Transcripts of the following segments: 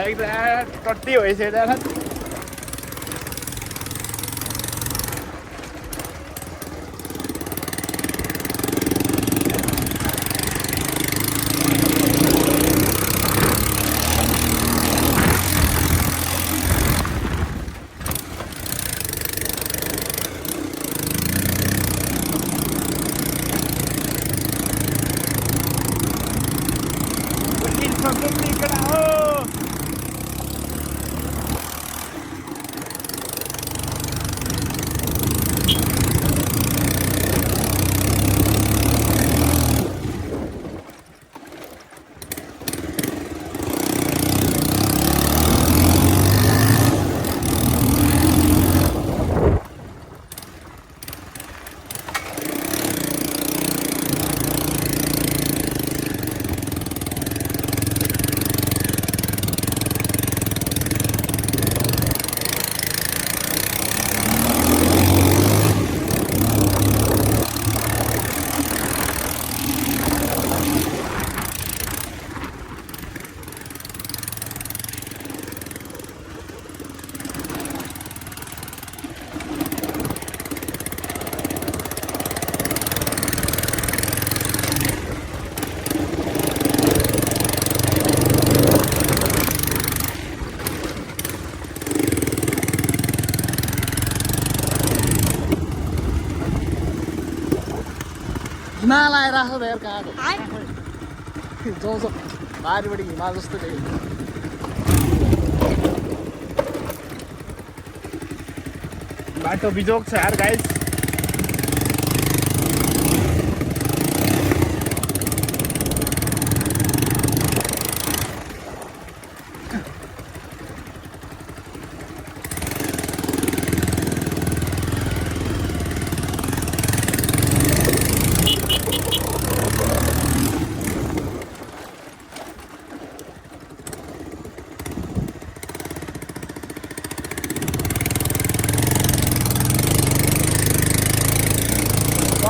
टट्टी भइसक्यो हिमालय राख्छ त यार कहाँ जाउँछ बारीबाट हिमाल जस्तो देखि बाटो बिजोग छ यार गाइस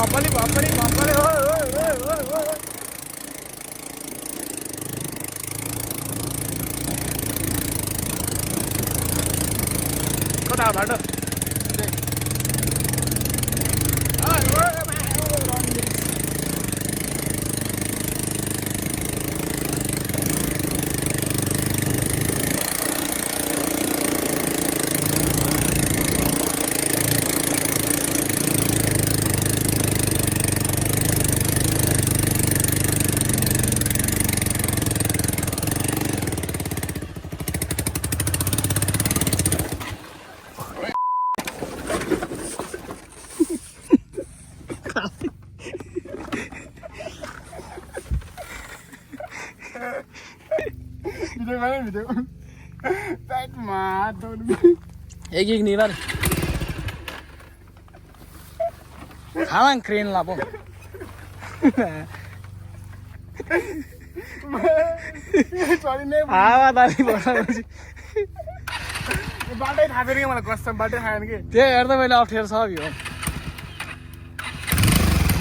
बापरे कता बाटो भिडियो पेटमा एक निवार खालाङ क्रेन लापो हावादारी भएपछि बाटै थाहा छैन कि मलाई कसम बाटै थाहा छैन कि त्यही हेर्दा मैले अप्ठ्यारो छ यो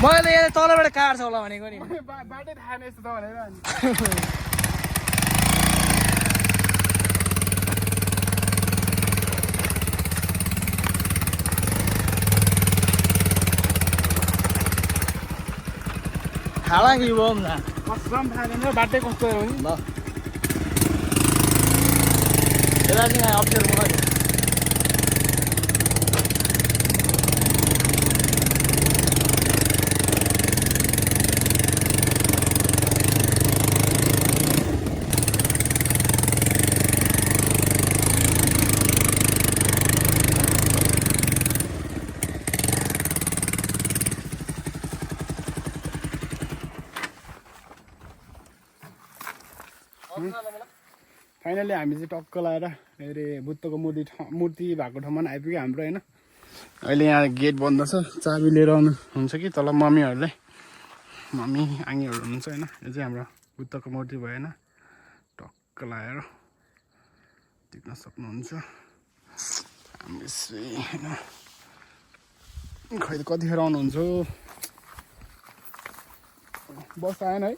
मैले यहाँ तलबाट काट्छ होला भनेको नि बाटै थाहा छैन यस्तो छ भनेर खालाङ युवा न कसम थाहा छैन बाटै कस्तो हो नि ल यसलाई चाहिँ अप्ठ्यारो मलाई फाइनली हामी चाहिँ टक्क लाएर अरे बुद्धको मूर्ति भएको ठाउँमा आइपुग्यो हाम्रो होइन अहिले यहाँ गेट बन्द छ चाबी लिएर आउनु हुन्छ कि तल मम्मीहरूले मम्मी आङीहरू हुनुहुन्छ होइन यो चाहिँ हाम्रो बुद्धको मूर्ति भयो होइन टक्क लाएर देख्न सक्नुहुन्छ हामी होइन खै कतिखेर आउनुहुन्छ बस आएन है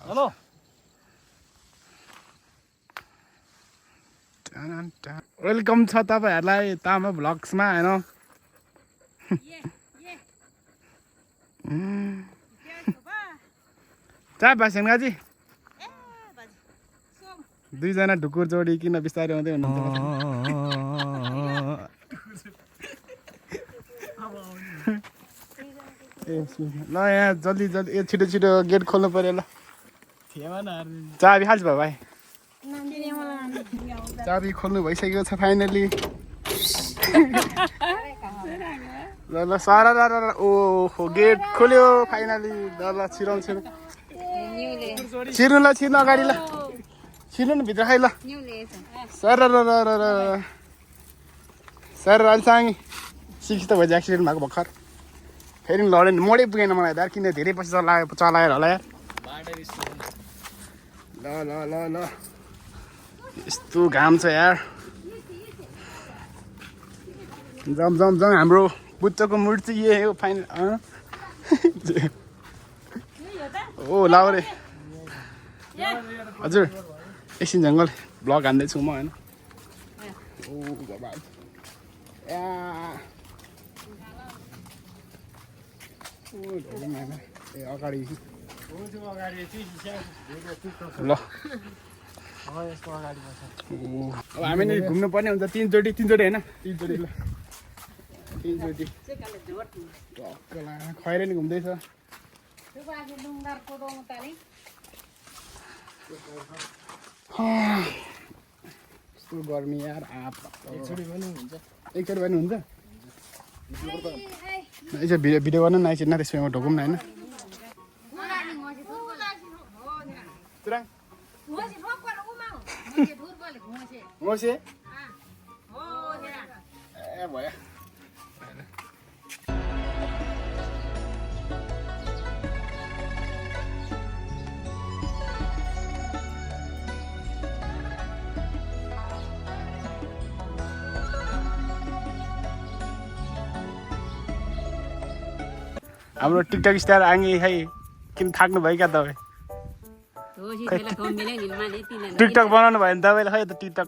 हेलो वेलकम छ तपाईँहरूलाई तामा भ्लग्समा होइन चा भाषण गाजी दुईजना ढुकुर जोडिकन बिस्तारै आउँदै हुनुहुन्छ ल यहाँ जल्दी जल्दी ए छिटो छिटो गेट खोल्नु पर्यो ल चाबी हाल्छ भाइ चाबी खोल्नु भइसकेको छ फाइनली ल ल सारा ओहो गेट खोल्यो फाइनली ल ल छिराउनु छिर्नु ल छिर्नु अगाडि ल छिर्नु न भित्र खाइ ल सर सर अलिसाङ सिक्स त भएछ एक्सिडेन्ट भएको भर्खर फेरि लडेन मोडै पुगेन मलाई यार किन धेरै पछि चलाएर होला यार ल ल ल ल यस्तो घाम छ यार जम जम जम हाम्रो बुद्धको मूर्ति यही हो फाइनल ओ लाउ रे हजुर एकछिन जङ्गल ब्लग हान्दैछु म होइन ओ बाबा ए अगाडि ल अब हामी नि घुम्नु पर्ने हुन्छ तिनचोटि होइन तिनचोटि ल तिनचोटि खैरे नि घुम्दैछ यस्तो गर्मी यार एकचोटि पनि हुन्छ यसो भिडियो गर्नु न एकछिन न त्यसमा ढोकौँ न होइन मोसे ए भयो हाम्रो टिकटक स्टार आगे है किन थाक्नु भयो क्या तपाईँ टिकटक बनाउनु भयो नि तपाईँले खै त टिकटक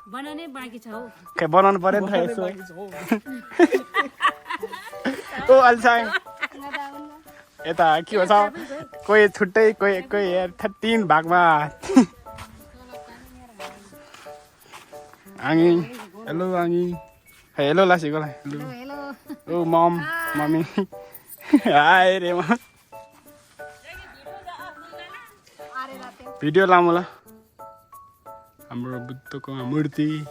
बनाउनै बाँकी छ हौ खै बनाउनु पर्यो नि त यसो ओ अल्छाङ यता के भन्छ कोही छुट्टै कोही तीन भागमा आङी हेलो आङी हेलो लासेकोलाई हेलो ओ मम मम्मी हाय रे म भिडियो लामो ल हाम्रो बुद्धको मूर्ति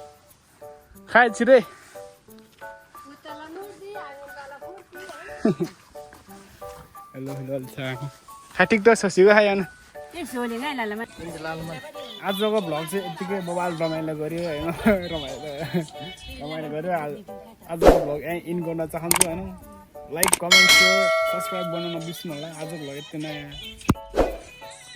खाए छिरे हेलो हेलो खा टिकटक छ सिगो खाइ आउनु आजको भ्लग चाहिँ यत्तिकै मोबाइल रमाइलो गऱ्यो होइन रमाइलो गऱ्यो आजको भ्लग यहीँ इन गर्न चाहन्छु होइन लाइक कमेन्ट सेयर सब्सक्राइब बनाउन बिर्सनु होला आजको भ्लग यति नै